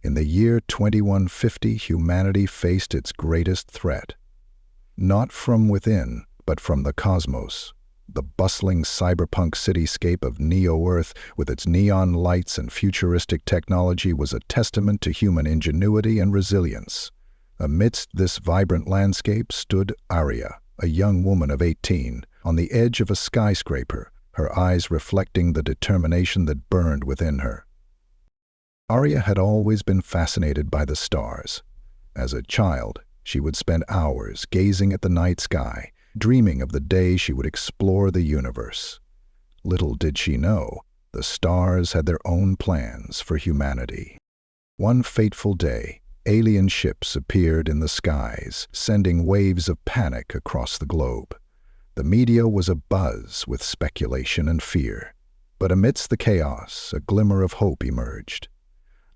In the year 2150, humanity faced its greatest threat. Not from within, but from the cosmos. The bustling cyberpunk cityscape of Neo-Earth, with its neon lights and futuristic technology, was a testament to human ingenuity and resilience. Amidst this vibrant landscape stood Aria, a young woman of 18, on the edge of a skyscraper, her eyes reflecting the determination that burned within her. Aria had always been fascinated by the stars. As a child, she would spend hours gazing at the night sky, dreaming of the day she would explore the universe. Little did she know, the stars had their own plans for humanity. One fateful day, alien ships appeared in the skies, sending waves of panic across the globe. The media was abuzz with speculation and fear. But amidst the chaos, a glimmer of hope emerged.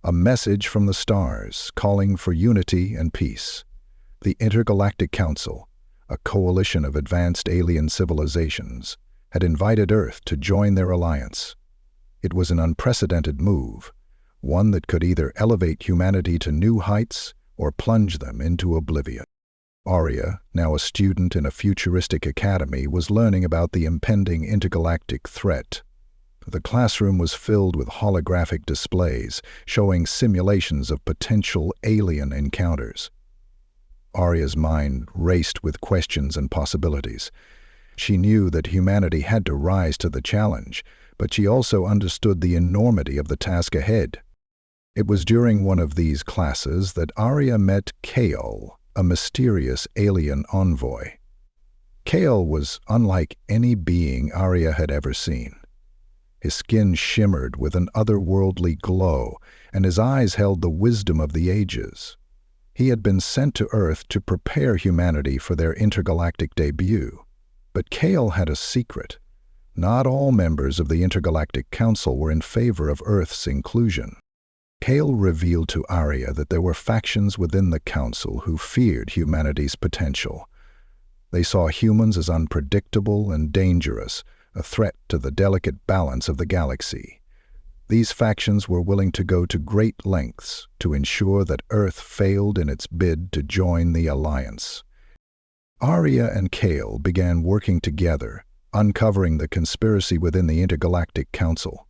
A message from the stars calling for unity and peace. The Intergalactic Council, a coalition of advanced alien civilizations, had invited Earth to join their alliance. It was an unprecedented move, one that could either elevate humanity to new heights or plunge them into oblivion. Aria, now a student in a futuristic academy, was learning about the impending intergalactic threat. The classroom was filled with holographic displays showing simulations of potential alien encounters. Aria's mind raced with questions and possibilities. She knew that humanity had to rise to the challenge, but she also understood the enormity of the task ahead. It was during one of these classes that Aria met Kale, a mysterious alien envoy. Kale was unlike any being Aria had ever seen. His skin shimmered with an otherworldly glow, and his eyes held the wisdom of the ages. He had been sent to Earth to prepare humanity for their intergalactic debut. But Kale had a secret. Not all members of the Intergalactic Council were in favor of Earth's inclusion. Kale revealed to Aria that there were factions within the Council who feared humanity's potential. They saw humans as unpredictable and dangerous, a threat to the delicate balance of the galaxy. These factions were willing to go to great lengths to ensure that Earth failed in its bid to join the alliance. Aria and Kale began working together, uncovering the conspiracy within the Intergalactic Council.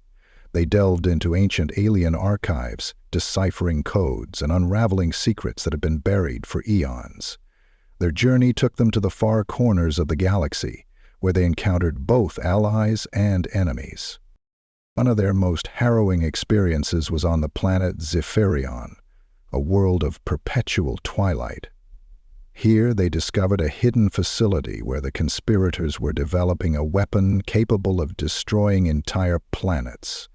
They delved into ancient alien archives, deciphering codes and unraveling secrets that had been buried for eons. Their journey took them to the far corners of the galaxy, where they encountered both allies and enemies. One of their most harrowing experiences was on the planet Zephyrion, a world of perpetual twilight. Here they discovered a hidden facility where the conspirators were developing a weapon capable of destroying entire planets.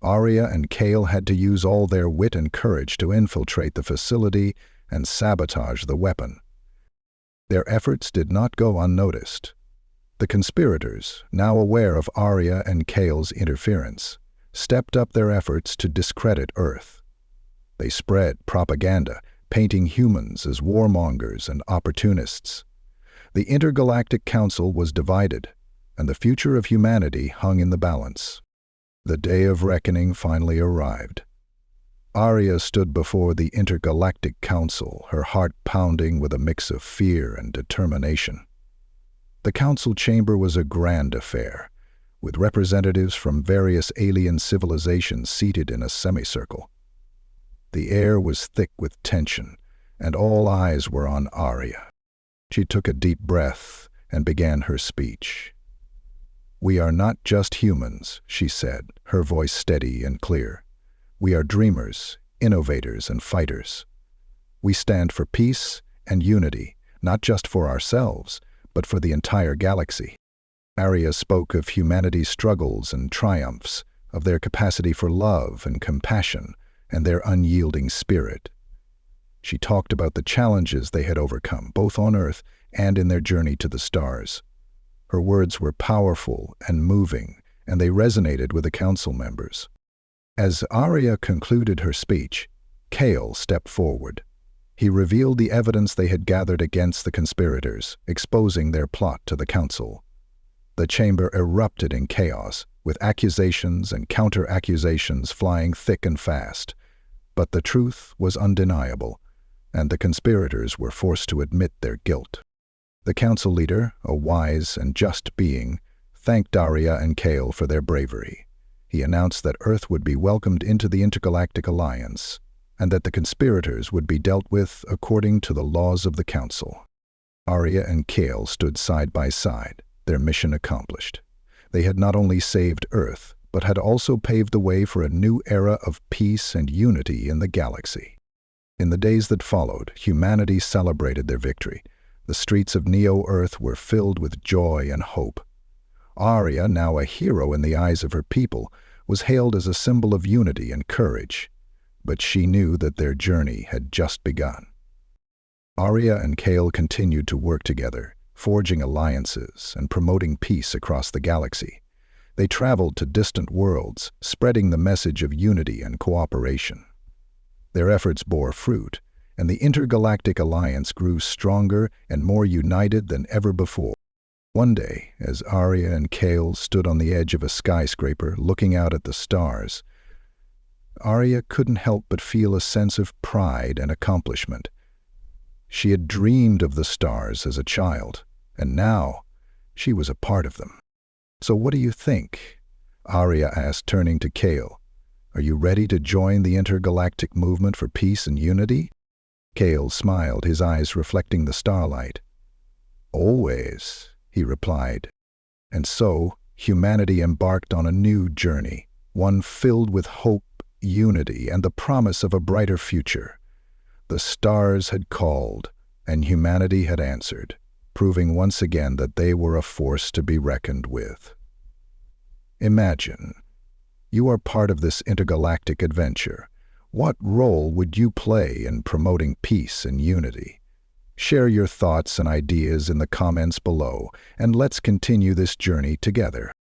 Aria and Kale had to use all their wit and courage to infiltrate the facility and sabotage the weapon. Their efforts did not go unnoticed. The conspirators, now aware of Aria and Kale's interference, stepped up their efforts to discredit Earth. They spread propaganda, painting humans as warmongers and opportunists. The Intergalactic Council was divided, and the future of humanity hung in the balance. The day of reckoning finally arrived. Aria stood before the Intergalactic Council, her heart pounding with a mix of fear and determination. The council chamber was a grand affair, with representatives from various alien civilizations seated in a semicircle. The air was thick with tension, and all eyes were on Aria. She took a deep breath and began her speech. "We are not just humans," she said, her voice steady and clear. "We are dreamers, innovators, and fighters. We stand for peace and unity, not just for ourselves, but for the entire galaxy." Aria spoke of humanity's struggles and triumphs, of their capacity for love and compassion, and their unyielding spirit. She talked about the challenges they had overcome, both on Earth and in their journey to the stars. Her words were powerful and moving, and they resonated with the council members. As Aria concluded her speech, Kale stepped forward. He revealed the evidence they had gathered against the conspirators, exposing their plot to the council. The chamber erupted in chaos, with accusations and counter-accusations flying thick and fast. But the truth was undeniable, and the conspirators were forced to admit their guilt. The council leader, a wise and just being, thanked Aria and Kale for their bravery. He announced that Earth would be welcomed into the Intergalactic Alliance, and that the conspirators would be dealt with according to the laws of the council. Aria and Kale stood side by side, their mission accomplished. They had not only saved Earth, but had also paved the way for a new era of peace and unity in the galaxy. In the days that followed, humanity celebrated their victory. The streets of Neo-Earth were filled with joy and hope. Aria, now a hero in the eyes of her people, was hailed as a symbol of unity and courage. But she knew that their journey had just begun. Aria and Kale continued to work together, forging alliances and promoting peace across the galaxy. They traveled to distant worlds, spreading the message of unity and cooperation. Their efforts bore fruit, and the Intergalactic Alliance grew stronger and more united than ever before. One day, as Aria and Kale stood on the edge of a skyscraper looking out at the stars, Aria couldn't help but feel a sense of pride and accomplishment. She had dreamed of the stars as a child, and now she was a part of them. "So what do you think?" Aria asked, turning to Kale. "Are you ready to join the intergalactic movement for peace and unity?" Kale smiled, his eyes reflecting the starlight. "Always," he replied. And so, humanity embarked on a new journey, one filled with hope, unity, and the promise of a brighter future. The stars had called, and humanity had answered, proving once again that they were a force to be reckoned with. Imagine, you are part of this intergalactic adventure. What role would you play in promoting peace and unity? Share your thoughts and ideas in the comments below, and let's continue this journey together.